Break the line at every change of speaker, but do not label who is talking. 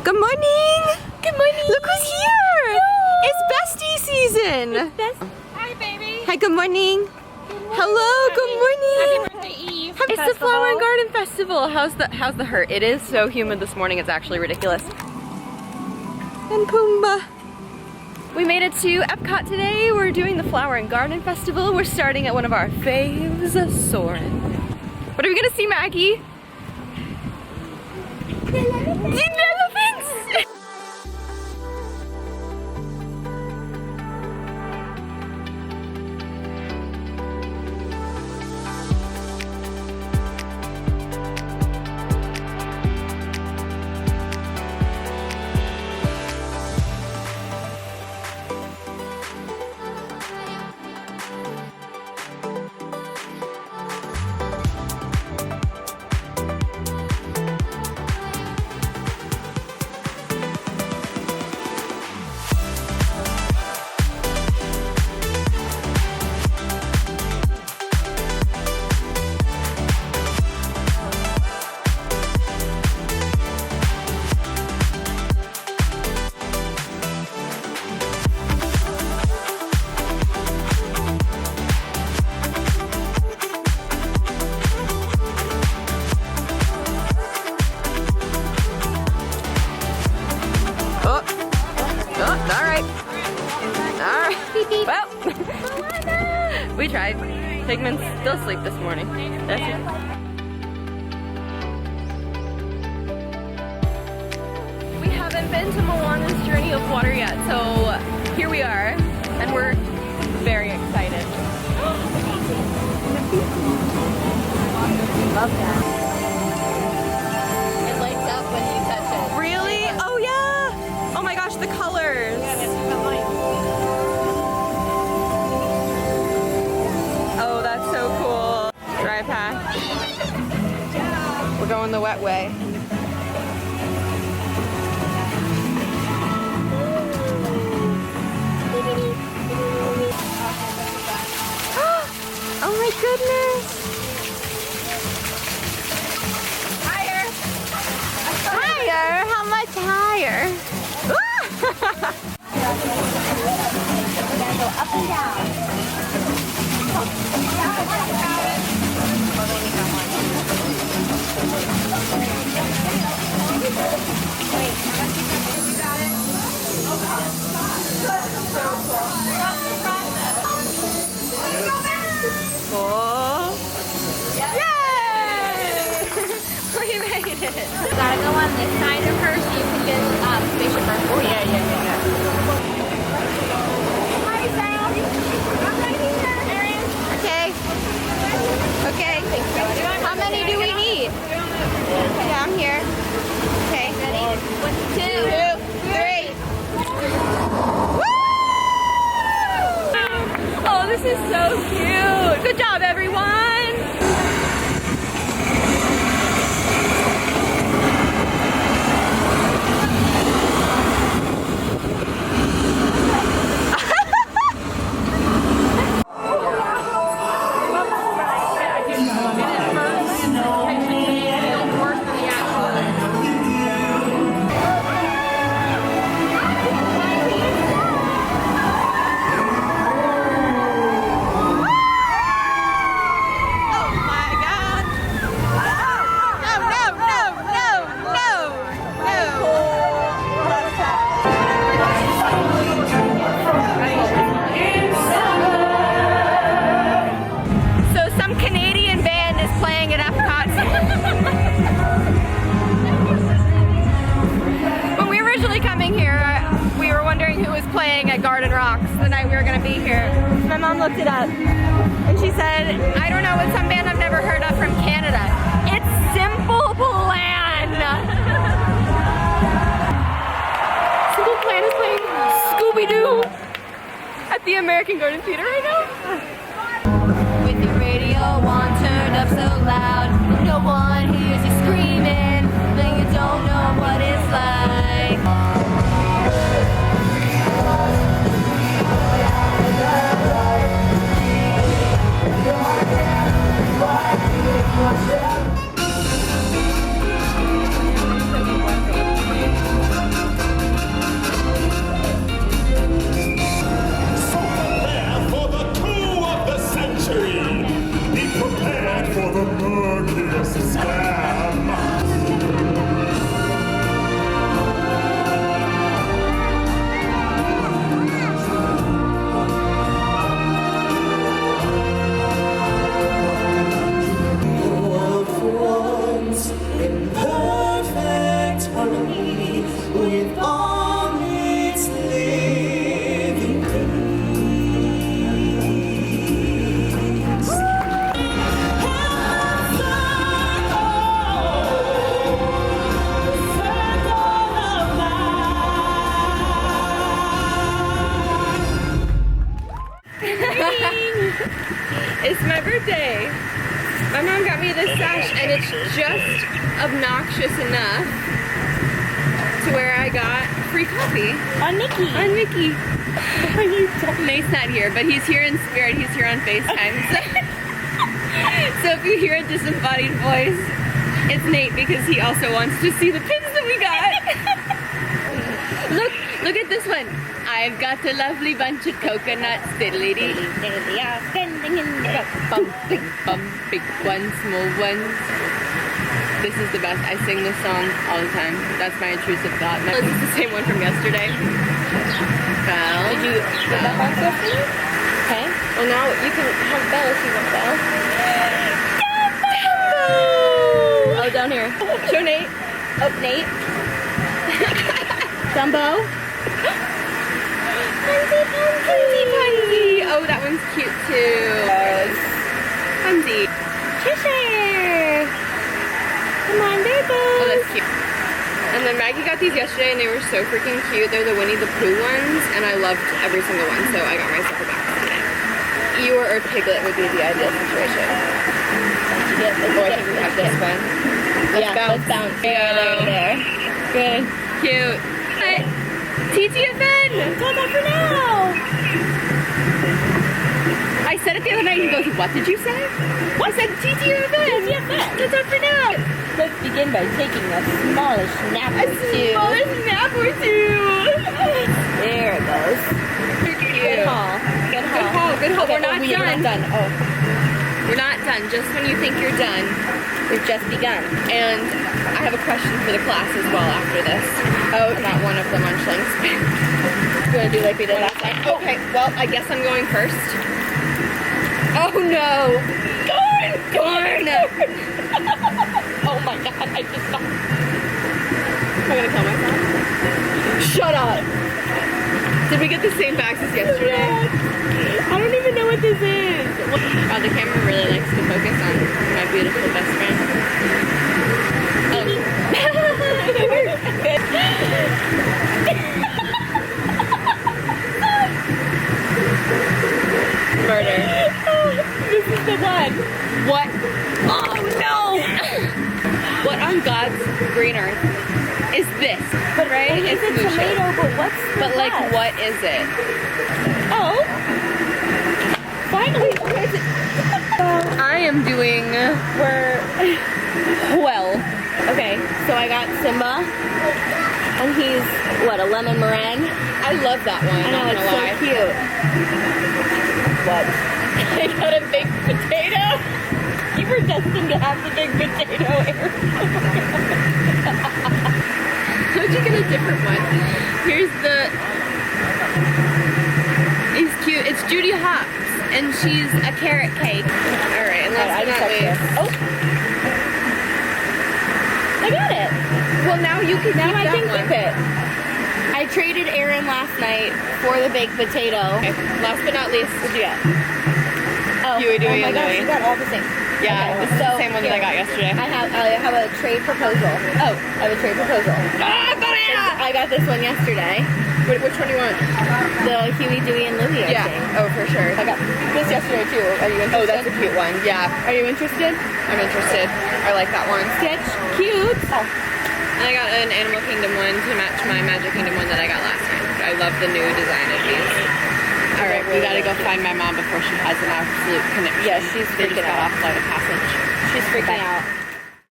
Good morning!
Good morning!
Look who's here!
No.
It's bestie season!
Hi, baby!
Hi, good morning! Hello, good morning!
Happy birthday, Eve!
It's the Flower and Garden Festival! How's the hurt? It is so humid this morning, it's actually ridiculous. And Pumbaa! We made it to Epcot today. We're doing the Flower and Garden Festival. We're starting at one of our faves, Soarin'. What are we gonna see, Maggie? The elephants! Well, we tried. Pigman's still asleep this morning. That's it. We haven't been to Moana's Journey of Water yet, so here we are, and we're very excited. Love that. It lights up when you touch it. Really? Oh yeah! Oh my gosh, the colors! Yeah, that's the light. Oh, that's so cool. Dry path. We're going the wet way. Oh my goodness. Higher. Higher? How much higher?
We're gonna go up and down.
Cool. Yay! We made it.
You gotta go on this side of her so you can get spaceship Earth. Oh yeah. Hi, Sam. I'm right here.
Okay. Okay. How many do we need? Yeah, I'm here. Okay.
Ready? 1, 2, 3.
Woo! Oh, this is so cute. Good job, everyone. My mom looked it up and she said, I don't know, it's some band I've never heard of from Canada. It's Simple Plan. Simple Plan is playing Scooby-Doo at the American Garden Theater right now. With the radio on turned up so loud, no one hears you screaming, but you don't know what it's like.
with all its living things.
It's my birthday. My mom got me this sash and it's just obnoxious enough to where I got free coffee.
On Mickey.
On Mickey. Nate's not here, but he's here in spirit. He's here on FaceTime. So if you hear a disembodied voice, it's Nate because he also wants to see the pins that we got. Look at this one. I've got a lovely bunch of coconuts, diddly-dee. Bump, big bump, big ones, small ones. This is the best. I sing this song all the time. That's my intrusive thought. This is the same one from yesterday. Belle.
Did you put that box up for me? Okay.
Well, now you can have Belle if you want Belle. Oh, down here. Show Nate.
Oh, Nate. Dumbo.
Pansy. Oh, that one's cute too. Pansy.
Cheshire. Come on, there
Oh,
goes.
that's cute. And then Maggie got these yesterday and they were so freaking cute. They're the Winnie the Pooh ones and I loved every single one, so I got myself a box today. Eeyore or Piglet would be the ideal situation. Oh, I think we have this one. Let's bounce.
Let's bounce.
There.
Good.
Cute. But TTFN!
Got that for now.
I said it the other night and he goes, what did you say? I said TTFN!
TTFN.
That's up for now!
Let's begin by taking a smallish nap or two.
Smallish nap or two!
There it goes.
Cute.
Good haul. Good haul.
Good haul.
Okay,
We're not
we're
done.
not done. Oh,
We're not done. Just when you think you're done.
we've just begun.
And I have a question for the class as well after this. Oh, about one of the munchlings.
You want to do like we did last time?
Okay, well, I guess I'm going first. Oh no! Corn!
Oh my god, I just saw.
Am I gonna kill myself? Shut up! Did we get the same bags as yesterday?
I don't even know what this is.
Wow, the camera really likes to focus on my beautiful best friend. Murder.
This is the one.
What? Oh no! What on God's green earth is this?
But
right?
Like, it's a
Musha.
tomato, but what's the
But like,
rest?
what is it?
Oh. Finally, what is it?
I am doing well.
Okay, so I got Simba, and he's, what, a lemon meringue?
I love that one.
I know,
not
it's
gonna
so
lie.
cute. What?
I got a big potato.
You were destined to have the big potato, Eric.
How'd you get a different one? Here's the. He's cute. It's Judy Hopps, and she's a carrot cake. All right, and last but not least.
Oh. I got it.
Well, now you can
Now
keep
I
that
can
one.
keep it. I traded Aaron last night for the baked potato.
Okay. Last but not least.
What'd you get? Oh,
Huey, Dewey,
oh my
and
gosh,
Louie.
you got all the same.
Yeah,
Okay,
this is
so
the same one that I got yesterday.
I have a trade proposal.
Oh.
I have a trade proposal.
Ah, banana!
I got this one yesterday.
Which one do you want?
The Huey, Dewey, and Louie, I
Yeah.
think.
Oh, for sure.
I got this yesterday too. Are you interested?
Oh, that's a cute one. Yeah,
Are you interested?
I'm interested. I like that one.
Sketch. Cute. Oh.
And I got an Animal Kingdom one to match my Magic Kingdom one that I got last time. I love the new design of these. All right, we gotta go find my mom before she has an absolute connection.
Yeah, she's
They
freaking
just got
out.
off flight of passage.
She's freaking out.